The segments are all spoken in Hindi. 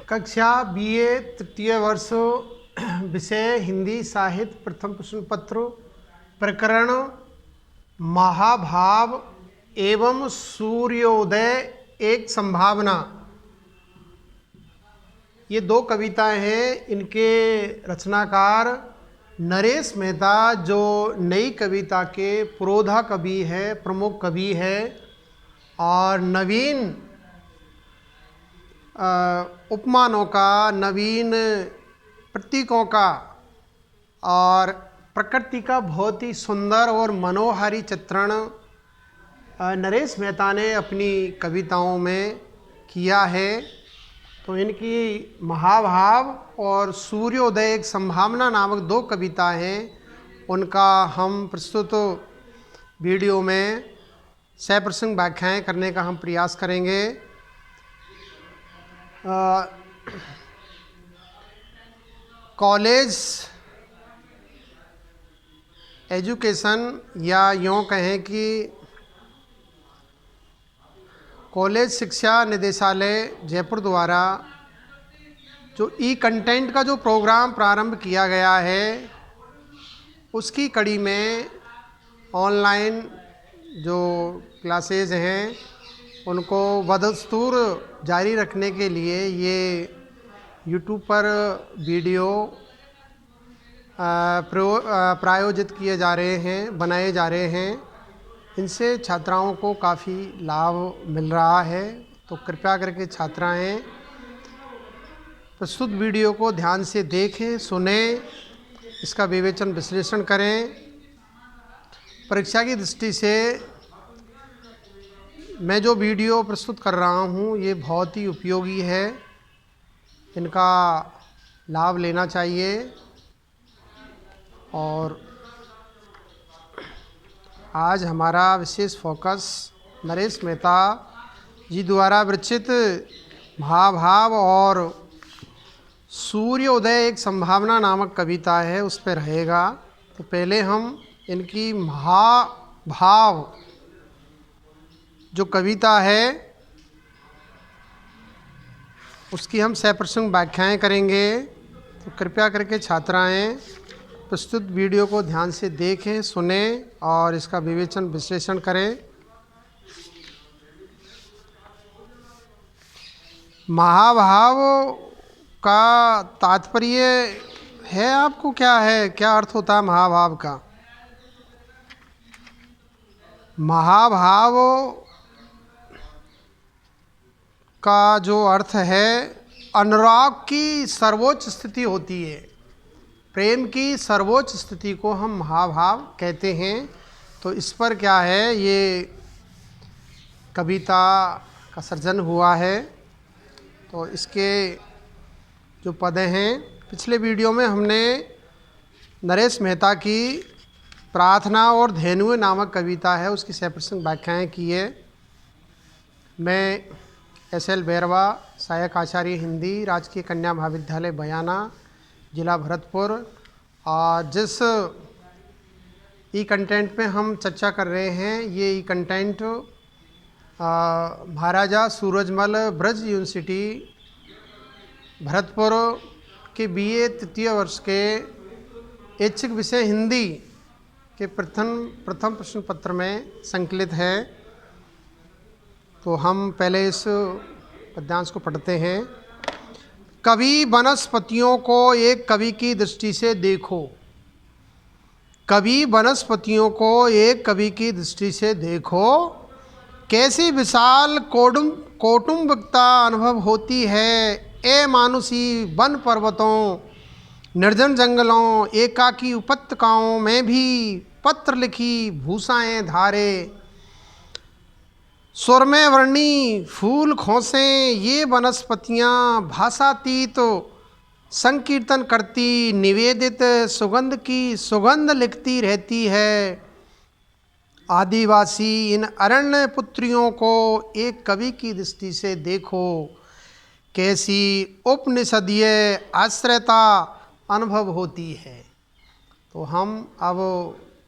कक्षा बीए तृतीय वर्ष विषय हिंदी साहित्य प्रथम प्रश्न पत्र प्रकरण महाभाव एवं सूर्योदय एक संभावना। ये दो कविताएं हैं। इनके रचनाकार नरेश मेहता जो नई कविता के पुरोधा कवि है, प्रमुख कवि है और नवीन उपमानों का, नवीन प्रतीकों का और प्रकृति का बहुत ही सुंदर और मनोहारी चित्रण नरेश मेहता ने अपनी कविताओं में किया है। तो इनकी महाभाव और सूर्योदय एक संभावना नामक दो कविता हैं। उनका हम प्रस्तुत वीडियो में सप्रसंग व्याख्याएं करने का हम प्रयास करेंगे। कॉलेज एजुकेशन या यूँ कहें कि कॉलेज शिक्षा निदेशालय जयपुर द्वारा जो ई कंटेंट का जो प्रोग्राम प्रारंभ किया गया है, उसकी कड़ी में ऑनलाइन जो क्लासेज हैं उनको बदस्तूर जारी रखने के लिए ये यूट्यूब पर वीडियो प्रायोजित किए जा रहे हैं, बनाए जा रहे हैं। इनसे छात्राओं को काफ़ी लाभ मिल रहा है। तो कृपया करके छात्राएं प्रस्तुत वीडियो को ध्यान से देखें, सुनें, इसका विवेचन विश्लेषण करें। परीक्षा की दृष्टि से मैं जो वीडियो प्रस्तुत कर रहा हूँ ये बहुत ही उपयोगी है। इनका लाभ लेना चाहिए। और आज हमारा विशेष फोकस नरेश मेहता जी द्वारा विरचित महाभाव और सूर्योदय एक संभावना नामक कविता है, उस पर रहेगा। तो पहले हम इनकी महाभाव जो कविता है उसकी हम सप्रसंग व्याख्याएं करेंगे। तो कृपया करके छात्राएं प्रस्तुत वीडियो को ध्यान से देखें, सुनें और इसका विवेचन विश्लेषण करें। महाभाव का तात्पर्य है आपको क्या है, क्या अर्थ होता है महाभाव का? महाभाव का जो अर्थ है, अनुराग की सर्वोच्च स्थिति होती है। प्रेम की सर्वोच्च स्थिति को हम महाभाव कहते हैं। तो इस पर क्या है, ये कविता का सृजन हुआ है। तो इसके जो पद हैं, पिछले वीडियो में हमने नरेश मेहता की प्रार्थना और धेनुए नामक कविता है उसकी सप्रसंग व्याख्याएं की है। मैं SL बैरवा, सहायक आचार्य हिंदी, राजकीय कन्या महाविद्यालय बयाना, जिला भरतपुर। और जिस ई कंटेंट में हम चर्चा कर रहे हैं, ये ई कंटेंट महाराजा सूरजमल ब्रज यूनिवर्सिटी भरतपुर के BA तृतीय वर्ष के ऐच्छिक विषय हिंदी के प्रथम प्रश्न पत्र में संकलित है। तो हम पहले इस पद्यांश को पढ़ते हैं। कवि वनस्पतियों को एक कवि की दृष्टि से देखो। कवि वनस्पतियों को एक कवि की दृष्टि से देखो, कैसी विशाल कौटुंबिकता अनुभव होती है। ए मानुषी वन पर्वतों, निर्जन जंगलों, एकाकी उपत्यकाओं में भी पत्र लिखी भूसाएं धारे, स्वर में वर्णी फूल खोसें, ये वनस्पतियाँ भाषातीत संकीर्तन करती, निवेदित सुगंध की सुगंध लिखती रहती है। आदिवासी इन अरण्य पुत्रियों को एक कवि की दृष्टि से देखो, कैसी उपनिषदीय आश्रयता अनुभव होती है। तो हम अब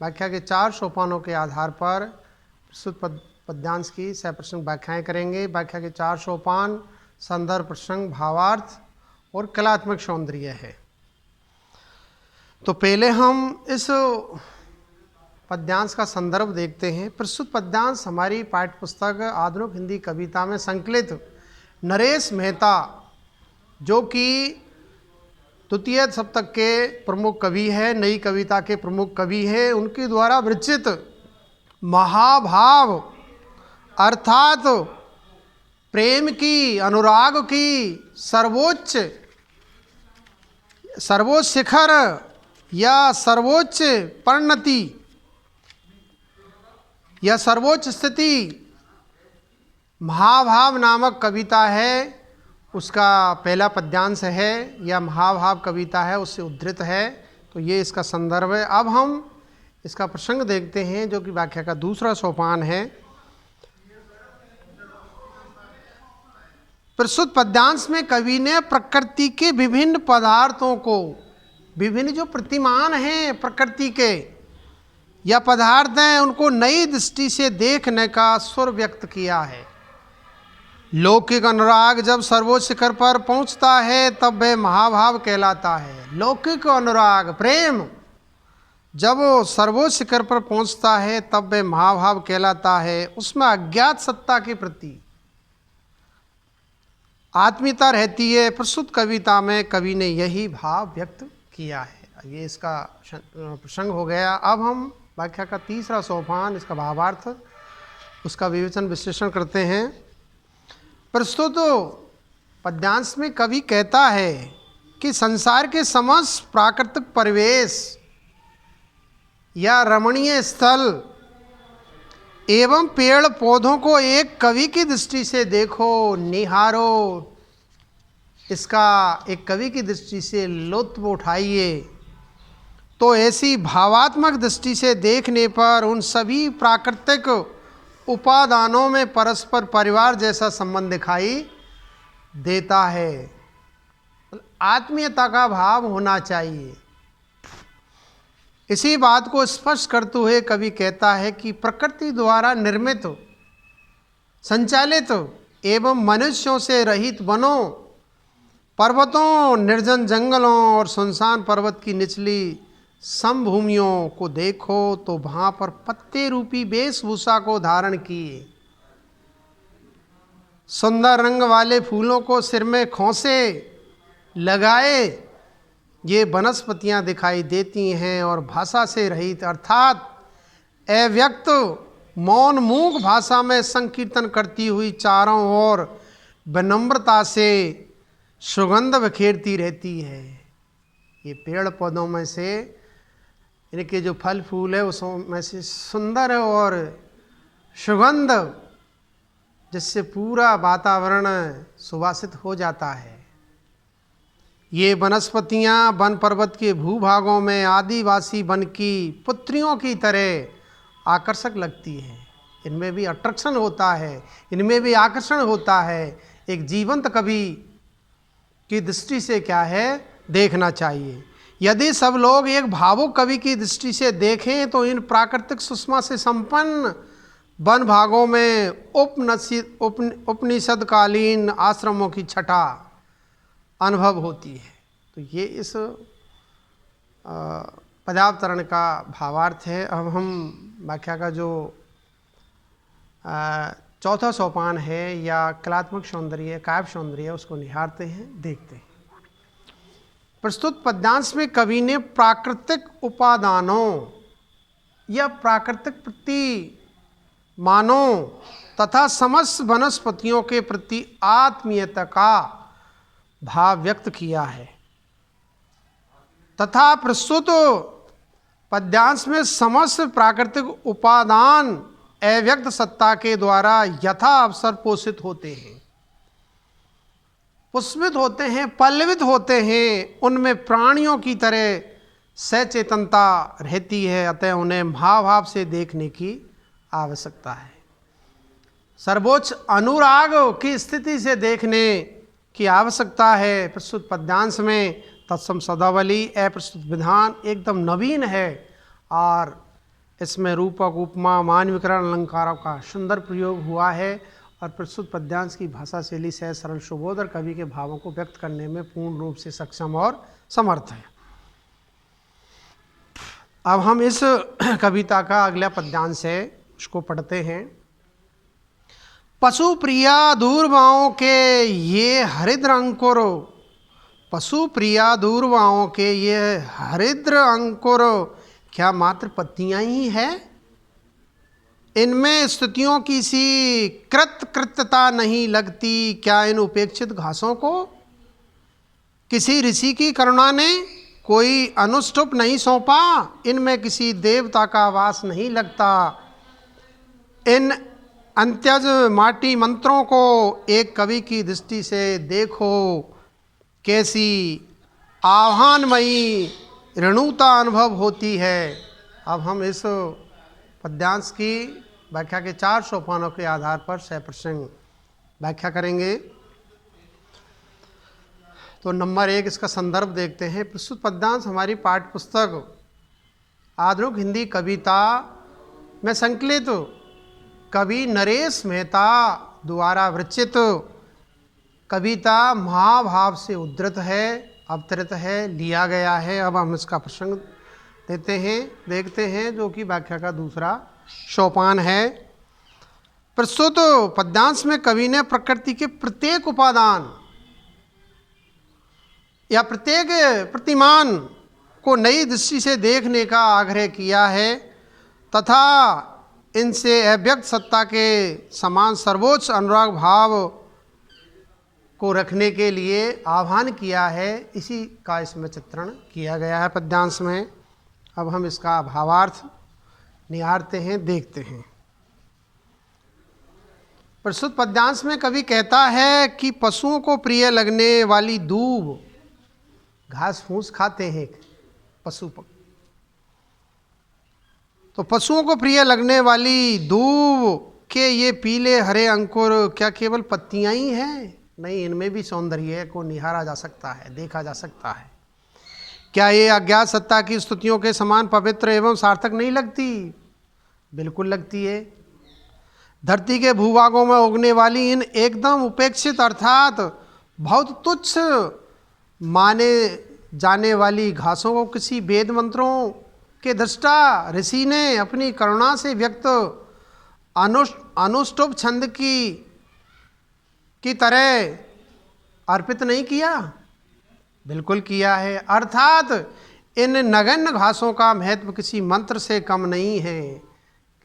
व्याख्या के 4 सोपानों के आधार पर प्रस्तुत पद्यांश की सप्रसंग व्याख्याएं करेंगे। व्याख्या के 4 सोपान संदर्भ, प्रसंग, भावार्थ और कलात्मक सौंदर्य है। तो पहले हम इस पद्यांश का संदर्भ देखते हैं। प्रस्तुत पद्यांश हमारी पाठ्य पुस्तक आधुनिक हिंदी कविता में संकलित नरेश मेहता, जो कि द्वितीय सप्तक के प्रमुख कवि है, नई कविता के प्रमुख कवि है, उनके द्वारा विरचित महाभाव अर्थात प्रेम की, अनुराग की सर्वोच्च शिखर या सर्वोच्च परिणति या सर्वोच्च स्थिति महाभाव नामक कविता है, उसका पहला पद्यांश है या महाभाव कविता है, उससे उद्धृत है। तो ये इसका संदर्भ है। अब हम इसका प्रसंग देखते हैं, जो कि व्याख्या का दूसरा सोपान है। प्रस्तुत पद्यांश में कवि ने प्रकृति के विभिन्न पदार्थों को, विभिन्न जो प्रतिमान हैं प्रकृति के या पदार्थ हैं, उनको नई दृष्टि से देखने का सुर व्यक्त किया है। लौकिक अनुराग जब सर्वोच्च शिखर पर पहुंचता है तब वह महाभाव कहलाता है। लौकिक अनुराग, प्रेम जब वो सर्वोच्च शिखर पर पहुंचता है तब वह महाभाव कहलाता है। उसमें अज्ञात सत्ता के प्रति आत्मीयता रहती है। प्रस्तुत कविता में कवि ने यही भाव व्यक्त किया है। ये इसका प्रसंग हो गया। अब हम व्याख्या का तीसरा सोपान, इसका भावार्थ, उसका विवेचन विश्लेषण करते हैं। प्रस्तुत पद्यांश में कवि कहता है कि संसार के समस्त प्राकृतिक परिवेश या रमणीय स्थल एवं पेड़ पौधों को एक कवि की दृष्टि से देखो, निहारो, इसका एक कवि की दृष्टि से लुत्फ उठाइए। तो ऐसी भावात्मक दृष्टि से देखने पर उन सभी प्राकृतिक उपादानों में परस्पर परिवार जैसा संबंध दिखाई देता है। आत्मीयता का भाव होना चाहिए। इसी बात को स्पष्ट करते हुए कवि कहता है कि प्रकृति द्वारा निर्मित, संचालित एवं मनुष्यों से रहित वनों, पर्वतों, निर्जन जंगलों और सुनसान पर्वत की निचली समभूमियों को देखो तो वहाँ पर पत्ते रूपी वेशभूषा को धारण किए, सुंदर रंग वाले फूलों को सिर में खोसे लगाए ये वनस्पतियाँ दिखाई देती हैं और भाषा से रहित अर्थात अव्यक्त मौन मूक भाषा में संकीर्तन करती हुई चारों ओर विनम्रता से सुगंध बिखेरती रहती है। ये पेड़ पौधों में से इनके जो फल फूल है उसमें से सुंदर और सुगंध, जिससे पूरा वातावरण सुवासित हो जाता है। ये वनस्पतियाँ वन पर्वत के भूभागों में आदिवासी वन की पुत्रियों की तरह आकर्षक लगती हैं। इनमें भी अट्रैक्शन होता है, इनमें भी आकर्षण होता है। एक जीवंत कवि की दृष्टि से क्या है, देखना चाहिए। यदि सब लोग एक भावुक कवि की दृष्टि से देखें तो इन प्राकृतिक सुषमा से संपन्न वन भागों में उपनिषदकालीन आश्रमों की छटा अनुभव होती है। तो ये इस पदावतरण का भावार्थ है। अब हम व्याख्या का जो चौथा सोपान है या कलात्मक सौंदर्य, काव्य सौंदर्य, उसको निहारते हैं, देखते हैं। प्रस्तुत पद्यांश में कवि ने प्राकृतिक उपादानों या प्राकृतिक प्रतिमानों तथा समस्त वनस्पतियों के प्रति आत्मीयता का भाव व्यक्त किया है तथा प्रस्तुत पद्यांश में समस्त प्राकृतिक उपादान अव्यक्त सत्ता के द्वारा यथा अवसर पोषित होते हैं, पुष्पित होते हैं, पल्लवित होते हैं, उनमें प्राणियों की तरह सचेतनता रहती है। अतः उन्हें भाव से देखने की आवश्यकता है। सर्वोच्च अनुराग की स्थिति से देखने की आवश्यकता है। प्रस्तुत पद्यांश में तत्सम शब्दावली अप्रस्तुत विधान एकदम नवीन है और इसमें रूपक, उपमा, मान, विकरण, अलंकारों का सुंदर प्रयोग हुआ है और प्रस्तुत पद्यांश की भाषा शैली सहज सरल सुबोध और कवि के भावों को व्यक्त करने में पूर्ण रूप से सक्षम और समर्थ है। अब हम इस कविता का अगला पद्यांश है उसको पढ़ते हैं। पशु प्रिया दूरबाओं के ये हरिद्र अंकुर, पशु प्रिया दूरबाओं के ये हरिद्र अंकुर क्या मात्र पत्तियां ही है? इनमें स्तुतियों की सी कृतता नहीं लगती क्या इन उपेक्षित घासों को? किसी ऋषि की करुणा ने कोई अनुष्टुप नहीं सौंपा, इनमें किसी देवता का वास नहीं लगता। इन अंत्यज माटी मंत्रों को एक कवि की दृष्टि से देखो, कैसी आह्वानमयी ऋणुता अनुभव होती है। अब हम इस पद्यांश की व्याख्या के 4 सोपानों के आधार पर सप्रसंग व्याख्या करेंगे। तो नंबर 1 इसका संदर्भ देखते हैं। प्रस्तुत पद्यांश हमारी पाठ्य पुस्तक आधुनिक हिंदी कविता में संकलित कवि नरेश मेहता द्वारा विरचित कविता महाभाव से उद्धृत है, अवतरित है, लिया गया है। अब हम इसका प्रसंग देखते हैं जो कि व्याख्या का दूसरा सोपान है। प्रस्तुत पद्यांश में कवि ने प्रकृति के प्रत्येक उपादान या प्रत्येक प्रतिमान को नई दृष्टि से देखने का आग्रह किया है तथा इनसे अव्यक्त सत्ता के समान सर्वोच्च अनुराग भाव को रखने के लिए आह्वान किया है। इसी का इसमें चित्रण किया गया है पद्यांश में। अब हम इसका भावार्थ निहारते हैं, देखते हैं। प्रस्तुत पद्यांश में कवि कहता है कि पशुओं को प्रिय लगने वाली दूब, घास फूस खाते हैं पशु, तो पशुओं को प्रिय लगने वाली दूब के ये पीले हरे अंकुर क्या केवल पत्तियां ही हैं? नहीं, इनमें भी सौंदर्य को निहारा जा सकता है, देखा जा सकता है। क्या ये अज्ञात सत्ता की स्तुतियों के समान पवित्र एवं सार्थक नहीं लगती? बिल्कुल लगती है। धरती के भूभागों में उगने वाली इन एकदम उपेक्षित अर्थात बहुत तुच्छ माने जाने वाली घासों को किसी वेद मंत्रों के दृष्टा ऋषि ने अपनी करुणा से व्यक्त अनुष्टुप छंद की तरह अर्पित नहीं किया? बिल्कुल किया है। अर्थात इन नगण्य घासों का महत्व किसी मंत्र से कम नहीं है।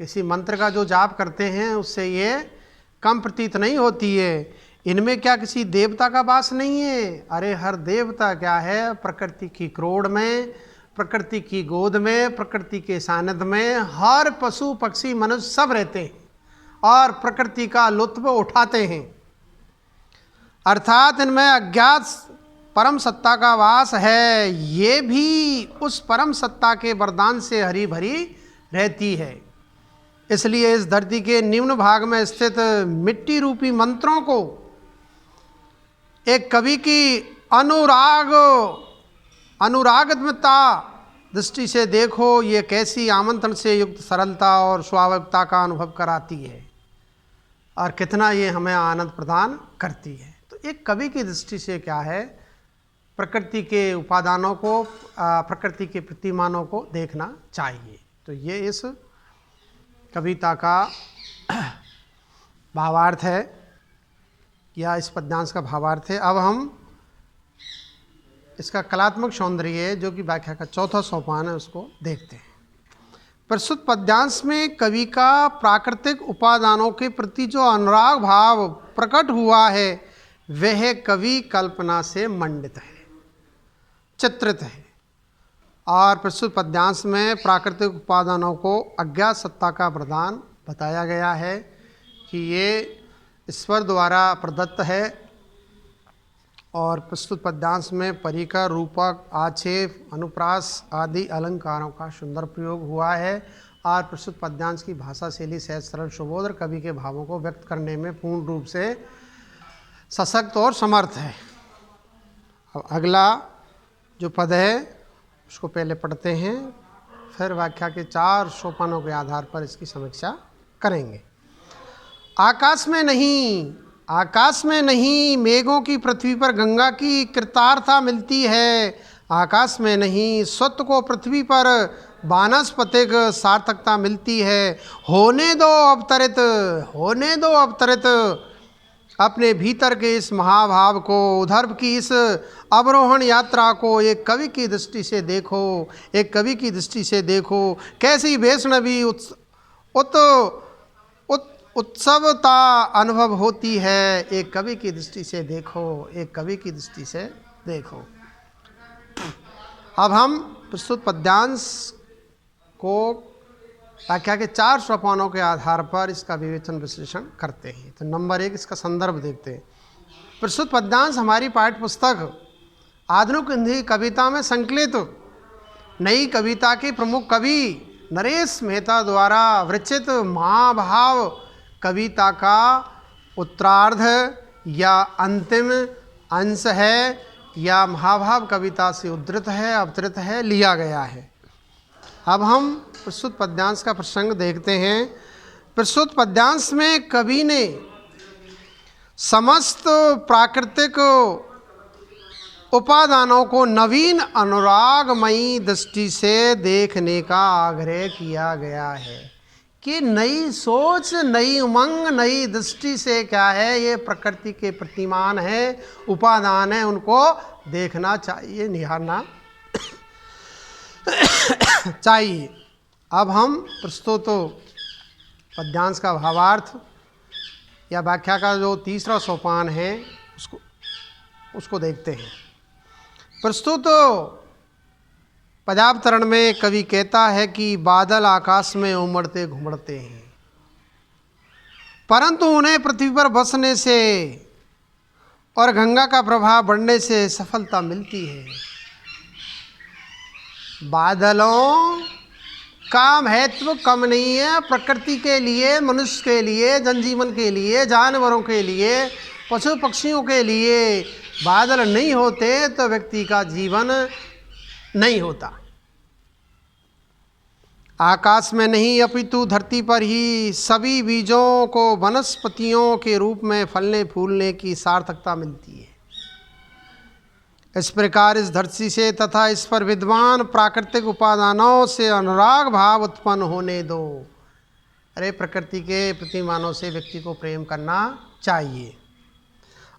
किसी मंत्र का जो जाप करते हैं उससे ये कम प्रतीत नहीं होती है। इनमें क्या किसी देवता का वास नहीं है? अरे हर देवता क्या है, प्रकृति की क्रोड़ में, प्रकृति की गोद में, प्रकृति के सानिध्य में हर पशु पक्षी मनुष्य सब रहते हैं और प्रकृति का लुत्फ उठाते हैं। अर्थात इनमें अज्ञात परम सत्ता का वास है। ये भी उस परम सत्ता के वरदान से हरी भरी रहती है। इसलिए इस धरती के निम्न भाग में स्थित मिट्टी रूपी मंत्रों को एक कवि की अनुरागत्मता दृष्टि से देखो, ये कैसी आमंत्रण से युक्त सरलता और स्वाभाविकता का अनुभव कराती है और कितना ये हमें आनंद प्रदान करती है। तो एक कवि की दृष्टि से क्या है, प्रकृति के उपादानों को, प्रकृति के प्रतिमानों को देखना चाहिए। तो ये इस कविता का भावार्थ है या इस पद्यांश का भावार्थ है। अब हम इसका कलात्मक सौंदर्य जो कि व्याख्या का चौथा सोपान है उसको देखते हैं। प्रस्तुत पद्यांश में कवि का प्राकृतिक उपादानों के प्रति जो अनुराग भाव प्रकट हुआ है वह कवि कल्पना से मंडित है, चित्रित है। और प्रस्तुत पद्यांश में प्राकृतिक उपादानों को अज्ञात सत्ता का प्रदान बताया गया है कि ये ईश्वर द्वारा प्रदत्त है। और प्रस्तुत पद्यांश में परिकर, रूपक, आक्षेप, अनुप्रास आदि अलंकारों का सुंदर प्रयोग हुआ है। और प्रस्तुत पद्यांश की भाषा शैली सहज सरल सुबोध और कवि के भावों को व्यक्त करने में पूर्ण रूप से सशक्त और समर्थ है। अब अगला जो पद है उसको पहले पढ़ते हैं, फिर व्याख्या के 4 सोपानों के आधार पर इसकी समीक्षा करेंगे। आकाश में नहीं, आकाश में नहीं मेघों की पृथ्वी पर गंगा की कृतार्था मिलती है। आकाश में नहीं सत्य को पृथ्वी पर वानस्पतिक सार्थकता मिलती है। होने दो अवतरित, होने दो अवतरित अपने भीतर के इस महाभाव को, उधर्व की इस अवरोहण यात्रा को एक कवि की दृष्टि से देखो, एक कवि की दृष्टि से देखो। कैसी वैष्णवी उत्सवता अनुभव होती है, एक कवि की दृष्टि से देखो, एक कवि की दृष्टि से देखो। अब हम प्रस्तुत पद्यांश को व्याख्या के 4 सोपानों के आधार पर इसका विवेचन विश्लेषण करते हैं। तो नंबर 1 इसका संदर्भ देखते हैं। प्रस्तुत पद्यांश हमारी पाठ्य पुस्तक आधुनिक हिंदी कविता में संकलित नई कविता के प्रमुख कवि नरेश मेहता द्वारा विरचित महाभाव कविता का उत्तरार्ध या अंतिम अंश है, या महाभाव कविता से उद्धृत है, अवतरित है, लिया गया है। अब हम प्रस्तुत पद्यांश का प्रसंग देखते हैं। प्रस्तुत पद्यांश में कवि ने समस्त प्राकृतिक उपादानों को नवीन अनुरागमयी दृष्टि से देखने का आग्रह किया गया है कि नई सोच, नई उमंग, नई दृष्टि से क्या है, ये प्रकृति के प्रतिमान है, उपादान है, उनको देखना चाहिए, निहारना चाहिए। अब हम प्रस्तुत पद्यांश का भावार्थ या व्याख्या का जो तीसरा सोपान है उसको देखते हैं। प्रस्तुत पदावतरण में कवि कहता है कि बादल आकाश में उमड़ते घुमड़ते हैं, परंतु उन्हें पृथ्वी पर बसने से और गंगा का प्रभाव बढ़ने से सफलता मिलती है। बादलों का महत्व कम नहीं है प्रकृति के लिए, मनुष्य के लिए, जनजीवन के लिए, जानवरों के लिए, पशु पक्षियों के लिए। बादल नहीं होते तो व्यक्ति का जीवन नहीं होता। आकाश में नहीं अपितु धरती पर ही सभी बीजों को वनस्पतियों के रूप में फलने फूलने की सार्थकता मिलती है। इस प्रकार इस धरती से तथा इस पर विद्वान प्राकृतिक उपादानों से अनुराग भाव उत्पन्न होने दो। अरे प्रकृति के प्रतिमानों से व्यक्ति को प्रेम करना चाहिए।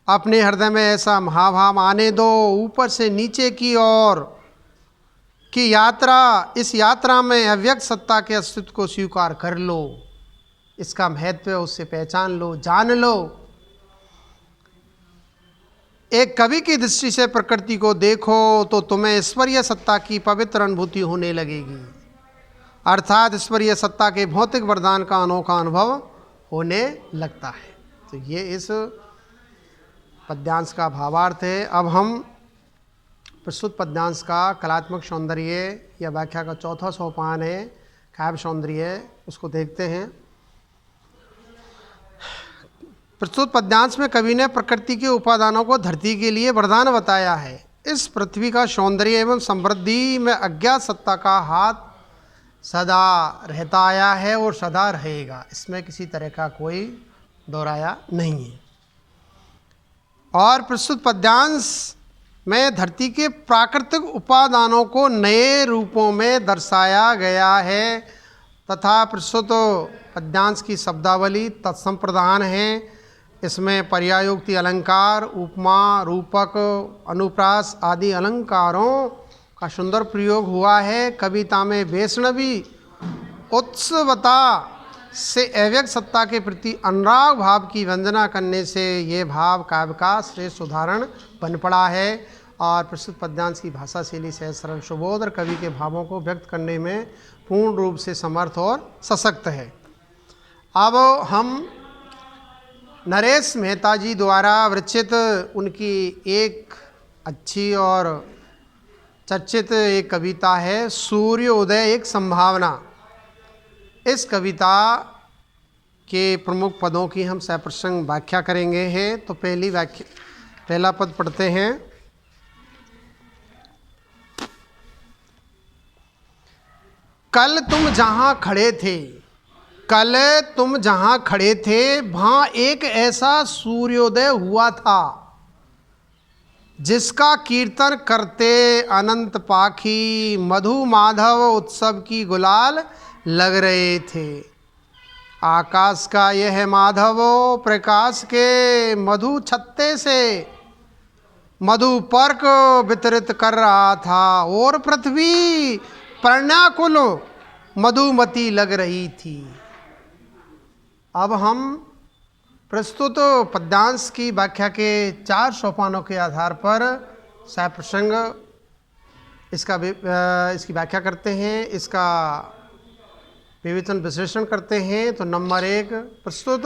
अपने हृदय में ऐसा महाभाव आने दो। ऊपर से नीचे की ओर की यात्रा, इस यात्रा में अव्यक्त सत्ता के अस्तित्व को स्वीकार कर लो, इसका महत्व उससे पहचान लो, जान लो। एक कवि की दृष्टि से प्रकृति को देखो तो तुम्हें ईश्वरीय सत्ता की पवित्र अनुभूति होने लगेगी, अर्थात ईश्वरीय सत्ता के भौतिक वरदान का अनोखा अनुभव होने लगता है। तो ये इस पद्यांश का भावार्थ है। अब हम प्रस्तुत पद्यांश का कलात्मक सौंदर्य या व्याख्या का चौथा सोपान है काव्य सौंदर्य, उसको देखते हैं। प्रस्तुत पद्यांश में कवि ने प्रकृति के उपादानों को धरती के लिए वरदान बताया है। इस पृथ्वी का सौंदर्य एवं समृद्धि में अज्ञात सत्ता का हाथ सदा रहता आया है और सदा रहेगा, इसमें किसी तरह का कोई दोहराया नहीं है। और प्रस्तुत पद्यांश में धरती के प्राकृतिक उपादानों को नए रूपों में दर्शाया गया है तथा प्रस्तुत पद्यांश की शब्दावली तत्संप्रदान है। इसमें पर्यायोक्ति अलंकार, उपमा, रूपक, अनुप्रास आदि अलंकारों का सुंदर प्रयोग हुआ है। कविता में वैष्णवी उत्सवता से अव्यक्त सत्ता के प्रति अनुराग भाव की वंदना करने से ये भाव काव्य का श्रेष्ठ उदाहरण बन पड़ा है। और प्रस्तुत पद्यांश की भाषा शैली से सरल सुबोध और कवि के भावों को व्यक्त करने में पूर्ण रूप से समर्थ और सशक्त है। अब हम नरेश मेहता जी द्वारा विरचित उनकी एक अच्छी और चर्चित एक कविता है सूर्योदय एक संभावना। इस कविता के प्रमुख पदों की हम सप्रसंग व्याख्या करेंगे हैं। तो पहला पद पढ़ते हैं। कल तुम जहाँ खड़े थे कल तुम जहाँ खड़े थे वहाँ एक ऐसा सूर्योदय हुआ था जिसका कीर्तन करते अनंत पाखी मधु माधव उत्सव की गुलाल लग रहे थे। आकाश का यह माधव प्रकाश के मधु छत्ते से मधु पर्क वितरित कर रहा था और पृथ्वी प्रण्याकुल मधुमती लग रही थी। अब हम प्रस्तुत पद्यांश की व्याख्या के 4 सोपानों के आधार पर सप्रसंग इसकी व्याख्या करते हैं, इसका विवेचन विश्लेषण करते हैं। तो नंबर 1 प्रस्तुत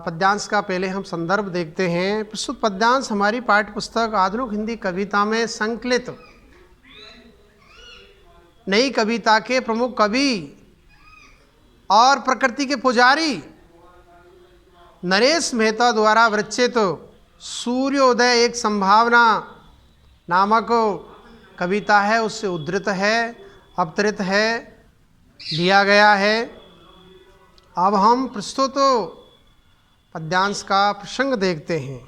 पद्यांश का पहले हम संदर्भ देखते हैं। प्रस्तुत पद्यांश हमारी पाठ्य पुस्तक आधुनिक हिंदी कविता में संकलित नई कविता के प्रमुख कवि और प्रकृति के पुजारी नरेश मेहता द्वारा विरचित सूर्योदय एक संभावना नामक कविता है, उससे उद्धृत है, अवतरित है, लिया गया है। अब हम प्रस्तुत पद्यांश का प्रसंग देखते हैं।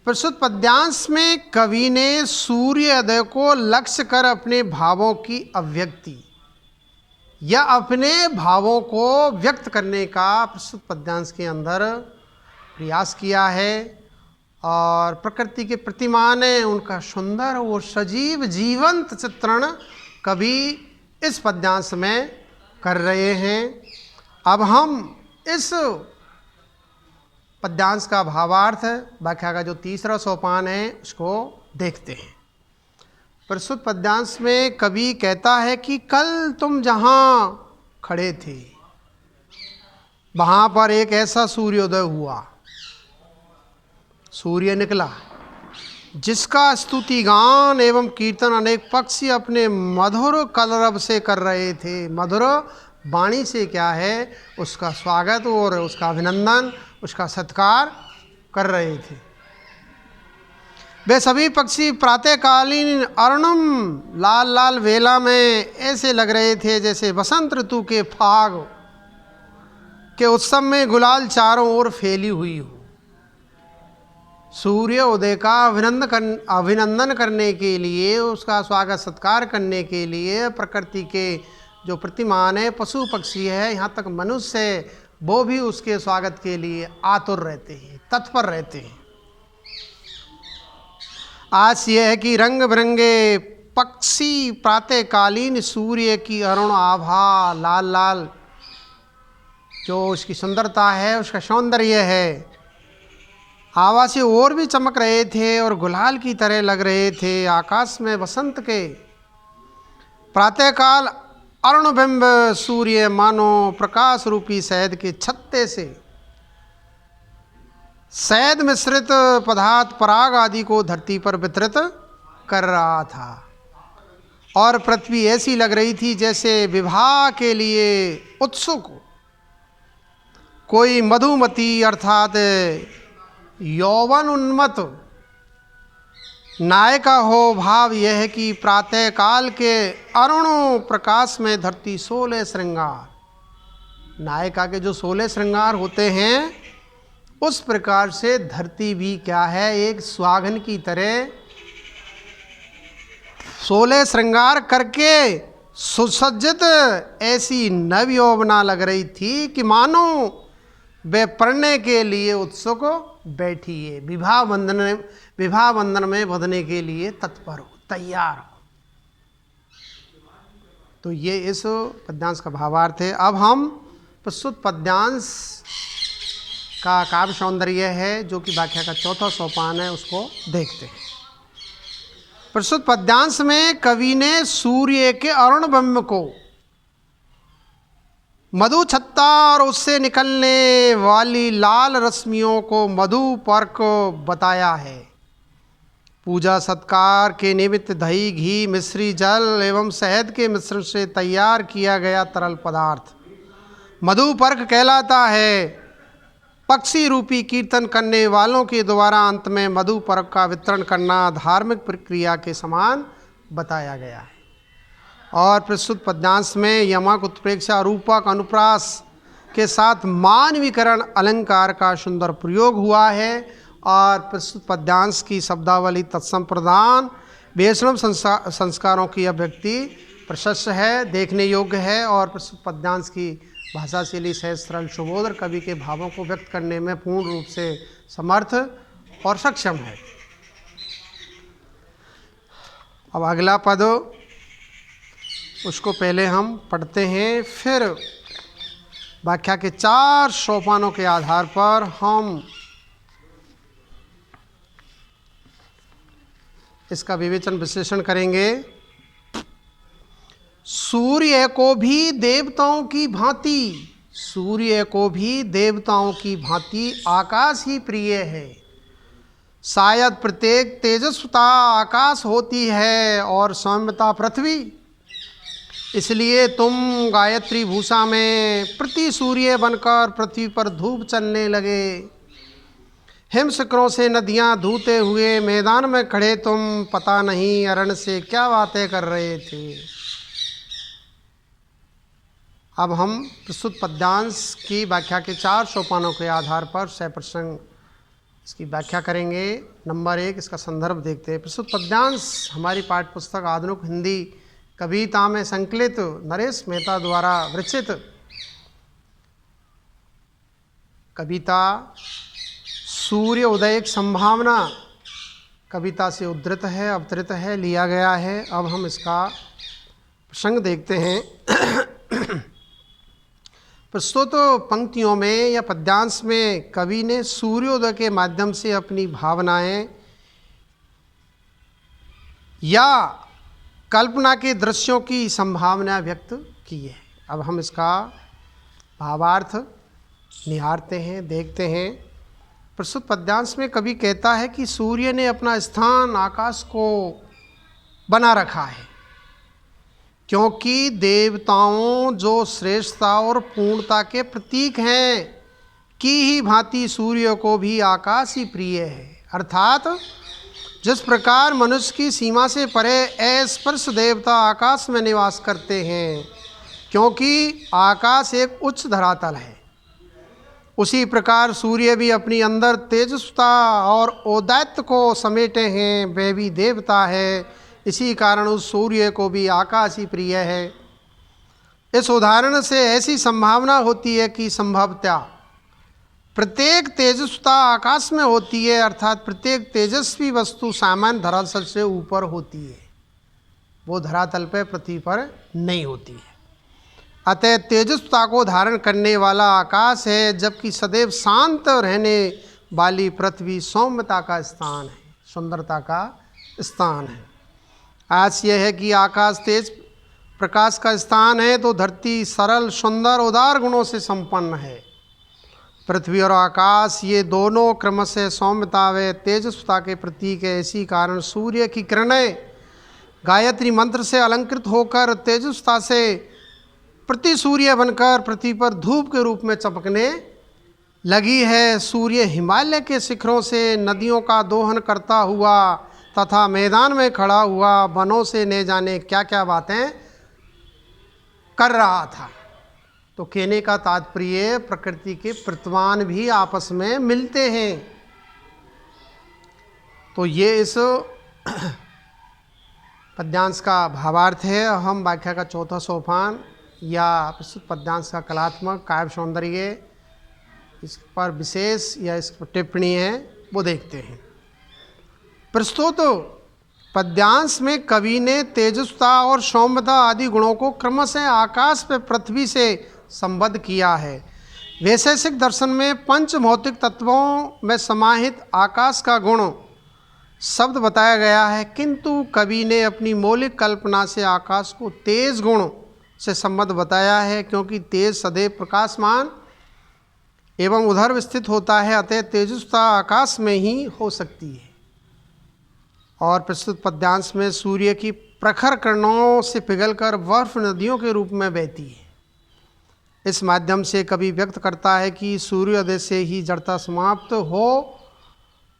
प्रस्तुत पद्यांश में कवि ने सूर्योदय को लक्ष्य कर अपने भावों की अभिव्यक्ति या अपने भावों को व्यक्त करने का प्रस्तुत पद्यांश के अंदर प्रयास किया है और प्रकृति के प्रतिमान उनका सुंदर और सजीव जीवंत चित्रण कवि इस पद्यांश में कर रहे हैं। अब हम इस पद्यांश का भावार्थ व्याख्या का जो 3रा सोपान है उसको देखते हैं। प्रस्तुत पद्यांश में कवि कहता है कि कल तुम जहाँ खड़े थे वहाँ पर एक ऐसा सूर्योदय हुआ, सूर्य निकला, जिसका स्तुति गान एवं कीर्तन अनेक पक्षी अपने मधुर कलरव से कर रहे थे। मधुर वाणी से क्या है, उसका स्वागत और उसका अभिनंदन, उसका सत्कार कर रहे थे। वे सभी पक्षी प्रातःकालीन अरुणम लाल लाल वेला में ऐसे लग रहे थे जैसे वसंत ऋतु के फाग के उत्सव में गुलाल चारों ओर फैली हुई हो। सूर्य उदय का अभिनंदन करने के लिए, उसका स्वागत सत्कार करने के लिए प्रकृति के जो प्रतिमान है, पशु पक्षी है, यहाँ तक मनुष्य है, वो भी उसके स्वागत के लिए आतुर रहते हैं, तत्पर रहते हैं। आज यह है कि रंग बिरंगे पक्षी प्रातःकालीन सूर्य की अरुण आभा, लाल लाल जो उसकी सुंदरता है, उसका सौंदर्य है, आभा से और भी चमक रहे थे और गुलाल की तरह लग रहे थे। आकाश में वसंत के प्रातःकाल अरुण बिंब सूर्य मानो प्रकाश रूपी शहद के छत्ते से शहद मिश्रित पदार्थ पराग आदि को धरती पर वितरित कर रहा था और पृथ्वी ऐसी लग रही थी जैसे विवाह के लिए उत्सुक कोई मधुमती अर्थात यौवन उन्मत्त नायिका हो। भाव यह है कि प्रातःकाल के अरुण प्रकाश में धरती 16 श्रृंगार, नायिका के जो 16 श्रृंगार होते हैं, उस प्रकार से धरती भी क्या है, एक सुहागन की तरह 16 श्रृंगार करके सुसज्जित ऐसी नव यौवना लग रही थी कि मानो वे पढ़ने के लिए उत्सुक बैठी है, विवाह बंधन में बंधने के लिए तत्पर हो, तैयार हो। तो ये इस पद्यांश का भावार्थ है। अब हम प्रस्तुत पद्यांश का काव्य सौंदर्य है जो कि व्याख्या का 4था सोपान है, उसको देखते हैं। प्रस्तुत पद्यांश में कवि ने सूर्य के अरुण बिंब को मधु छत्ता और उससे निकलने वाली लाल रश्मियों को मधु पर्क बताया है। पूजा सत्कार के निमित्त दही, घी, मिश्री जल एवं शहद के मिश्रण से तैयार किया गया तरल पदार्थ मधु पर्क कहलाता है। पक्षी रूपी कीर्तन करने वालों के द्वारा अंत में मधु पर्क का वितरण करना धार्मिक प्रक्रिया के समान बताया गया है। और प्रस्तुत पद्यांश में यमक, उत्प्रेक्षा, रूपक, अनुप्रास के साथ मानवीकरण अलंकार का सुंदर प्रयोग हुआ है। और प्रस्तुत पद्यांश की शब्दावली तत्सम प्रधान वैष्णव संस्कारों की अभिव्यक्ति प्रशस्त है, देखने योग्य है। और प्रस्तुत पद्यांश की भाषा शैली सहज, सरल, सुबोध, कवि के भावों को व्यक्त करने में पूर्ण रूप से समर्थ और सक्षम है। अब अगला पद, उसको पहले हम पढ़ते हैं, फिर व्याख्या के 4 सोपानों के आधार पर हम इसका विवेचन विश्लेषण करेंगे। सूर्य को भी देवताओं की भांति, सूर्य को भी देवताओं की भांति आकाश ही प्रिय है। शायद प्रत्येक तेजस्विता आकाश होती है और सौम्यता पृथ्वी। इसलिए तुम गायत्री भूषा में प्रति सूर्य बनकर पृथ्वी पर धूप चलने लगे। हिम शिखरों से नदियां धूते हुए मैदान में खड़े तुम पता नहीं अरण से क्या बातें कर रहे थे। अब हम प्रस्तुत पद्यांश की व्याख्या के 4 सोपानों के आधार पर सप्रसंग इसकी व्याख्या करेंगे। नंबर 1, इसका संदर्भ देखते हैं। प्रस्तुत पद्यांश हमारी पाठ्य पुस्तक आधुनिक हिंदी कविता में संकलित नरेश मेहता द्वारा विरचित कविता सूर्य उदय की संभावना कविता से उद्धृत है, अवतरित है, लिया गया है। अब हम इसका प्रसंग देखते हैं। प्रस्तुत पंक्तियों में या पद्यांश में कवि ने सूर्योदय के माध्यम से अपनी भावनाएं या कल्पना के दृश्यों की संभावना व्यक्त की है। अब हम इसका भावार्थ निहारते हैं, देखते हैं। प्रस्तुत पद्यांश में कवि कहता है कि सूर्य ने अपना स्थान आकाश को बना रखा है, क्योंकि देवताओं जो श्रेष्ठता और पूर्णता के प्रतीक हैं की ही भांति सूर्य को भी आकाश ही प्रिय है। अर्थात जिस प्रकार मनुष्य की सीमा से परे अस्पर्श देवता आकाश में निवास करते हैं, क्योंकि आकाश एक उच्च धरातल है, उसी प्रकार सूर्य भी अपनी अंदर तेजस्विता और औदात्य को समेटे हैं, वह भी देवता है। इसी कारण उस सूर्य को भी आकाश ही प्रिय है। इस उदाहरण से ऐसी संभावना होती है कि संभवतः प्रत्येक तेजस्विता आकाश में होती है, अर्थात प्रत्येक तेजस्वी वस्तु सामान्य धरातल से ऊपर होती है, वो धरातल पर पृथ्वी पर नहीं होती है। अतः तेजस्विता को धारण करने वाला आकाश है, जबकि सदैव शांत रहने वाली पृथ्वी सौम्यता का स्थान है, सुंदरता का स्थान है। आज यह है कि आकाश तेज प्रकाश का स्थान है, तो धरती सरल, सुंदर, उदार गुणों से संपन्न है। पृथ्वी और आकाश ये दोनों क्रमशः सौम्यता व तेजस्विता के प्रतीक है। इसी कारण सूर्य की किरणें गायत्री मंत्र से अलंकृत होकर तेजस्विता से प्रति सूर्य बनकर पृथ्वी पर धूप के रूप में चमकने लगी है। सूर्य हिमालय के शिखरों से नदियों का दोहन करता हुआ तथा मैदान में खड़ा हुआ वनों से न जाने क्या क्या बातें कर रहा था। तो कहने का तात्पर्य प्रकृति के प्रतिमान भी आपस में मिलते हैं। तो ये इस पद्यांश का भावार्थ है। हम व्याख्या का 4था सोपान या प्रस्तुत पद्यांश का कलात्मक काव्य सौंदर्य, इस पर विशेष या इस पर टिप्पणी है, वो देखते हैं। प्रस्तुत पद्यांश में कवि ने तेजस्विता और सौम्यता आदि गुणों को क्रमशः आकाश पर पृथ्वी से संबद्ध किया है। वैशेषिक दर्शन में पंच भौतिक तत्वों में समाहित आकाश का गुण शब्द बताया गया है, किंतु कवि ने अपनी मौलिक कल्पना से आकाश को तेज गुण से संबद्ध बताया है, क्योंकि तेज सदैव प्रकाशमान एवं उधर स्थित होता है, अतः तेजस्विता आकाश में ही हो सकती है। और प्रस्तुत पद्यांश में सूर्य की प्रखर किरणों से पिघलकर बर्फ नदियों के रूप में बहती है। इस माध्यम से कवि व्यक्त करता है कि सूर्योदय से ही जड़ता समाप्त हो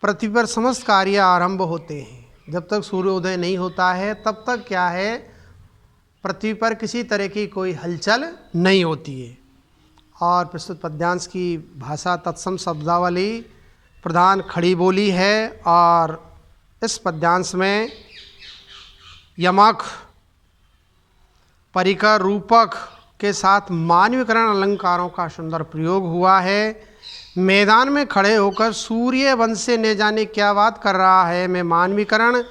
पृथ्वी पर समस्त कार्य आरंभ होते हैं। जब तक सूर्योदय नहीं होता है तब तक क्या है, पृथ्वी पर किसी तरह की कोई हलचल नहीं होती है। और प्रस्तुत पद्यांश की भाषा तत्सम शब्दावली प्रधान खड़ी बोली है और इस पद्यांश में यमक, परिकर, रूपक के साथ मानवीकरण अलंकारों का सुंदर प्रयोग हुआ है। मैदान में खड़े होकर सूर्य वंश से न जाने क्या बात कर रहा है में मानवीकरण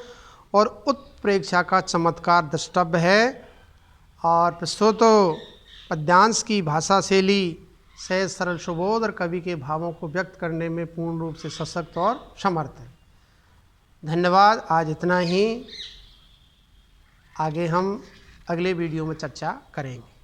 और उत्प्रेक्षा का चमत्कार द्रष्टव्य है। और प्रस्तुत पद्यांश की भाषा शैली सहज, सरल, सुबोध और कवि के भावों को व्यक्त करने में पूर्ण रूप से सशक्त और समर्थ है। धन्यवाद। आज इतना ही। आगे हम अगले वीडियो में चर्चा करेंगे।